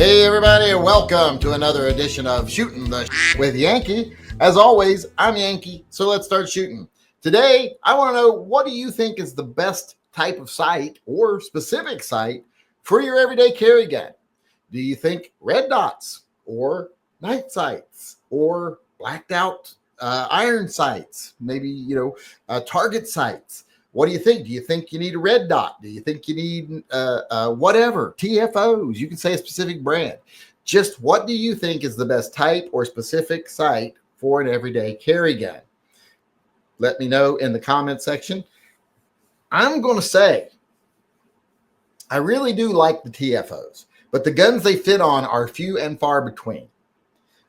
Hey everybody, welcome to another edition of Shooting the with Yankee. As always, I'm Yankee, so let's start shooting. Today, I want to know, what do you think is the best type of sight or specific sight for your everyday carry gun? Do you think red dots or night sights or blacked out iron sights? Maybe, target sights. What do you think? Do you think you need a red dot? Do you think you need whatever? TFOs. You can say a specific brand. Just what do you think is the best type or specific sight for an everyday carry gun? Let me know in the comment section. I'm going to say I really do like the TFOs, but the guns they fit on are few and far between.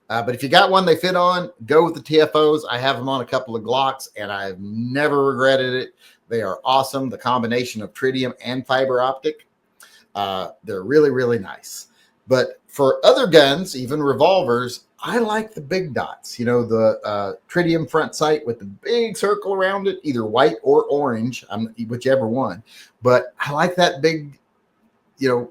But if you got one they fit on, go with the TFOs. I have them on a couple of Glocks, and I've never regretted it. They are awesome. The combination of tritium and fiber optic, they're really, really nice. But for other guns, even revolvers, I like the big dots. You know, the tritium front sight with the big circle around it, either white or orange, whichever one. But I like that big,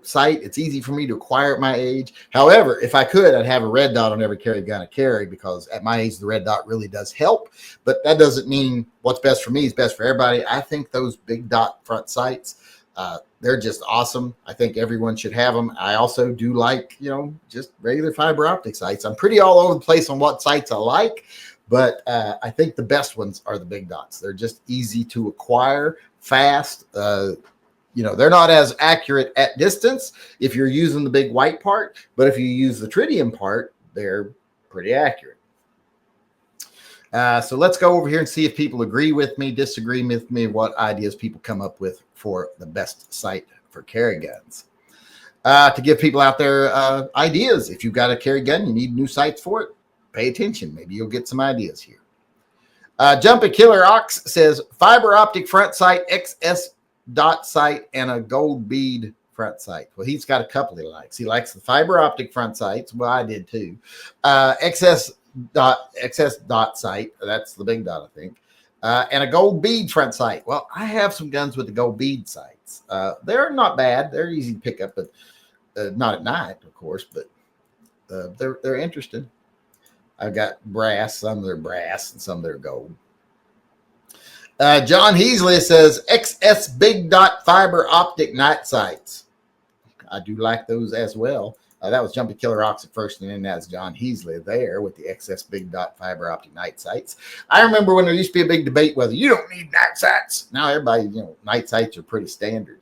sight. It's easy for me to acquire at my age. However, if I could, I'd have a red dot on every carry gun I carry, because at my age, the red dot really does help. But that doesn't mean what's best for me is best for everybody. I think those big dot front sights, they're just awesome. I think everyone should have them. I also do like, just regular fiber optic sights. I'm pretty all over the place on what sights I like, but I think the best ones are the big dots. They're just easy to acquire, fast. They're not as accurate at distance if you're using the big white part, but if you use the tritium part, they're pretty accurate. So let's go over here and see if people agree with me, disagree with me, what ideas people come up with for the best sight for carry guns. To give people out there ideas, if you've got a carry gun, you need new sights for it, pay attention. Maybe you'll get some ideas here. Jumping Killer Ox says fiber optic front sight, XS dot sight, and a gold bead front sight. Well, he's got a couple he likes. He likes the fiber optic front sights. Well, I did too. XS dot sight. That's the big dot, I think. And a gold bead front sight. Well, I have some guns with the gold bead sights. They're not bad. They're easy to pick up, but not at night, of course. But they're interesting. I've got brass. Some that are brass and some that are gold. John Heasley says XS big dot fiber optic night sights. I do like those as well. That was Jumpy Killer Ox at first, and then that's John Heasley there with the XS big dot fiber optic night sights. I remember when there used to be a big debate whether you don't need night sights. Now everybody, night sights are pretty standard,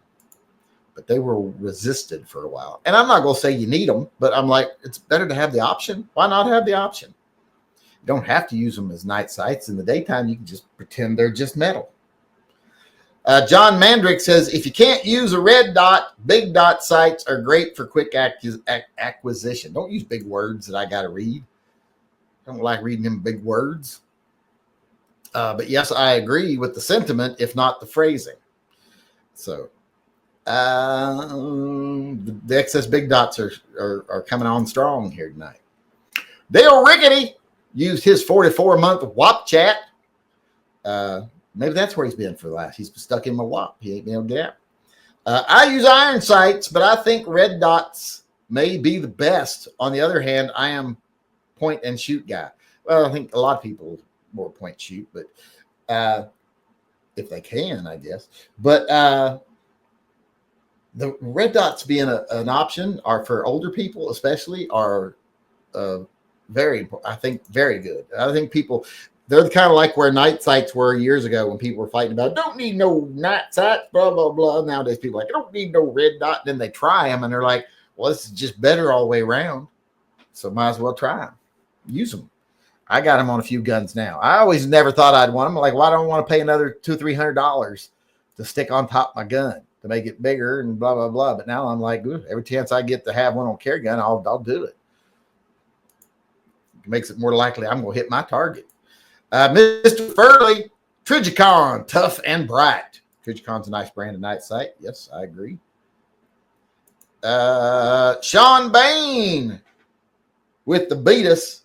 but they were resisted for a while. And I'm not going to say you need them, but I'm like, it's better to have the option. Why not have the option? You don't have to use them as night sights. In the daytime, you can just pretend they're just metal. John Mandrick says, if you can't use a red dot, big dot sights are great for quick acquisition. Don't use big words that I got to read. I don't like reading them big words. But yes, I agree with the sentiment, if not the phrasing. So the excess big dots are coming on strong here tonight. Dale Rickety used his 44-month WAP chat. Maybe that's where he's been for the last. He's stuck in my WAP. He ain't been able to get out. I use iron sights, but I think red dots may be the best. On the other hand, I am point and shoot guy. Well, I think a lot of people more point shoot, but if they can, I guess. But the red dots being an option are for older people, especially, are very important. I think very good. I think they're kind of like where night sights were years ago when people were fighting about, don't need no night sights, blah, blah, blah. Nowadays, people are like, I don't need no red dot. Then they try them and they're like, well, this is just better all the way around. So might as well try them. Use them. I got them on a few guns now. I always never thought I'd want them. Like, why don't I want to pay another $200-300 to stick on top of my gun to make it bigger and blah, blah, blah. But now I'm like, every chance I get to have one on carry gun, I'll do it. It makes it more likely I'm going to hit my target. Mr. Furley, Trijicon, tough and bright. Trigicon's a nice brand of night sight. Yes, I agree. Sean Bain with the Beatus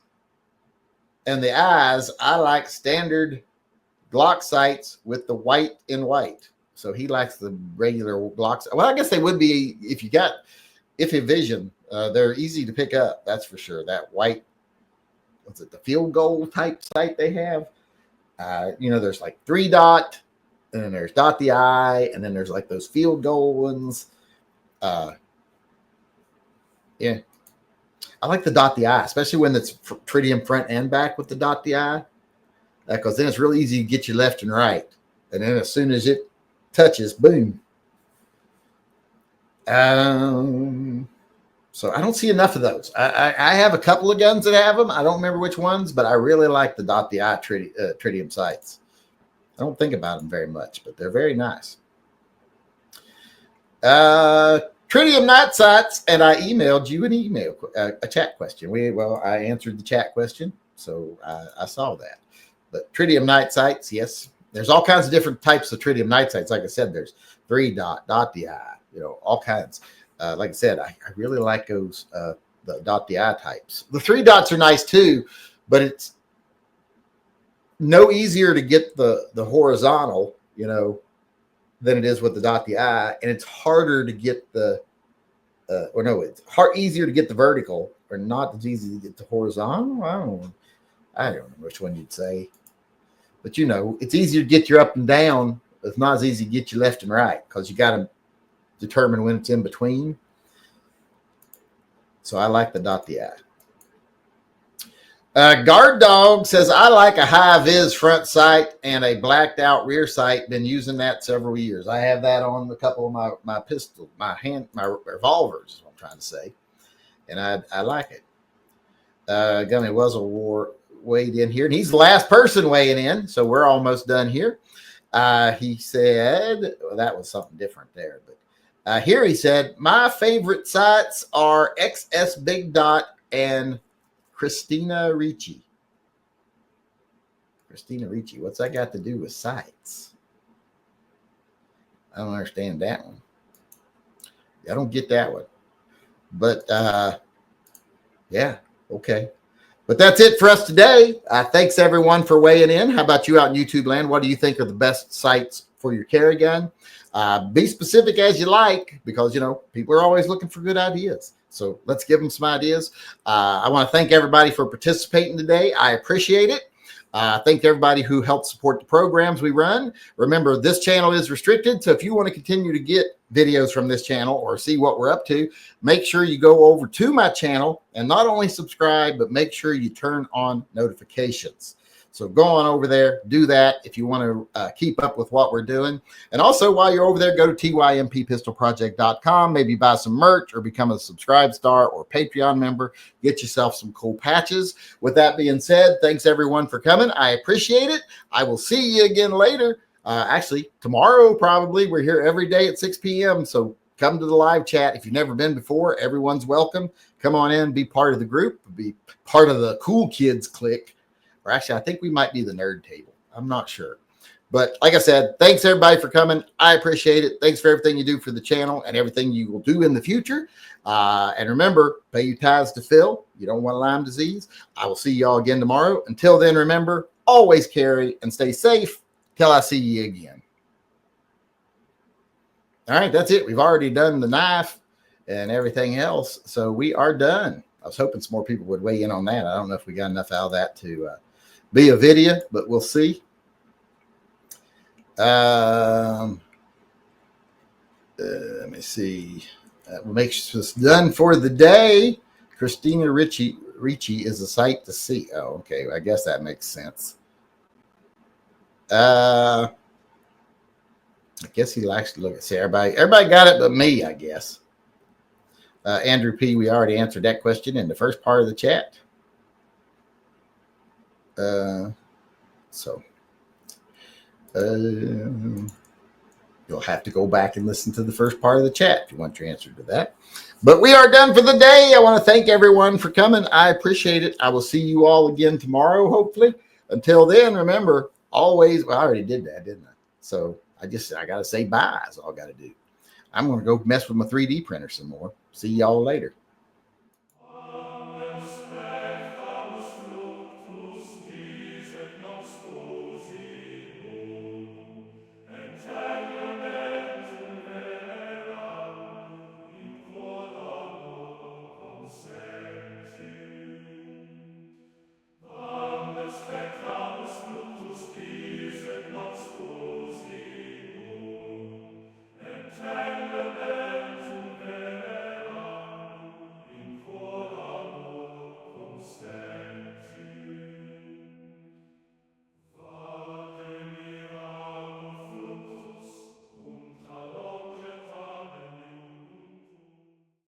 and the eyes. I like standard Glock sights with the white in white. So he likes the regular Glocks. Well, I guess they would be if you got Iffy Vision They're easy to pick up, that's for sure. That white, what's it, the field goal type sight they have? There's like 3-dot, and then there's dot the eye, and then there's like those field goal ones. Yeah, I like the dot the eye, especially when it's tritium front and back with the dot the eye, because then it's really easy to get you left and right. And then as soon as it touches, boom. So I don't see enough of those. I have a couple of guns that have them. I don't remember which ones, but I really like the dot the eye tritium sights. I don't think about them very much, but they're very nice. Tritium night sights, and I emailed you an email, a chat question. I answered the chat question, so I saw that. But tritium night sights, yes. There's all kinds of different types of tritium night sights. Like I said, there's 3-dot, dot the eye, all kinds. Like I said, I really like those, the dot the eye types. The 3 dots are nice too, but it's no easier to get the horizontal, than it is with the dot the eye, and it's harder to get easier to get the vertical, or not as easy to get the horizontal. I don't know which one you'd say, but it's easier to get your up and down. It's not as easy to get you left and right, because you got to determine when it's in between. So I like the dot the eye. Guard Dog says, I like a high vis front sight and a blacked out rear sight. Been using that several years. I have that on a couple of my pistols, my revolvers is what I'm trying to say. And I like it. Gummy Wuzzle weighed in here, and he's the last person weighing in, so we're almost done here. He said, well, that was something different there, but here he said, my favorite sights are XS Big Dot and Christina Ricci. Christina Ricci, what's that got to do with sights? I don't understand that one. I don't get that one. But yeah, okay. But that's it for us today. Thanks everyone for weighing in. How about you out in YouTube land? What do you think are the best sights for your carry gun? Be specific as you like, because people are always looking for good ideas. So let's give them some ideas. I want to thank everybody for participating today. I appreciate it. Thank everybody who helped support the programs we run. Remember, this channel is restricted, so if you want to continue to get videos from this channel or see what we're up to, make sure you go over to my channel and not only subscribe, but make sure you turn on notifications. So go on over there, do that if you want to keep up with what we're doing. And also, while you're over there, go to TYMPpistolproject.com, maybe buy some merch or become a Subscribe Star or Patreon member. Get yourself some cool patches. With that being said, thanks everyone for coming. I appreciate it. I will see you again later. Actually, tomorrow probably. We're here every day at 6 p.m. So come to the live chat. If you've never been before, everyone's welcome. Come on in, be part of the group, be part of the cool kids clique. Or actually, I think we might be the nerd table. I'm not sure. But like I said, thanks everybody for coming. I appreciate it. Thanks for everything you do for the channel and everything you will do in the future. And remember, pay your tithes to Phil. You don't want Lyme disease. I will see y'all again tomorrow. Until then, remember, always carry and stay safe till I see you again. All right, that's it. We've already done the knife and everything else. So we are done. I was hoping some more people would weigh in on that. I don't know if we got enough out of that to be a video, but we'll see. Let me see. We'll make sure it's done for the day. Christina Ricci is a sight to see. Oh, okay. I guess that makes sense. I guess he likes to look at. See, everybody got it but me, I guess. Andrew P., we already answered that question in the first part of the chat. You'll have to go back and listen to the first part of the chat if you want your answer to that. But we are done for the day. I want to thank everyone for coming. I appreciate it. I will see you all again tomorrow, hopefully. Until then, remember, always, well, I already did that, didn't I? So I got to say bye is all I got to do. I'm going to go mess with my 3D printer some more. See y'all later.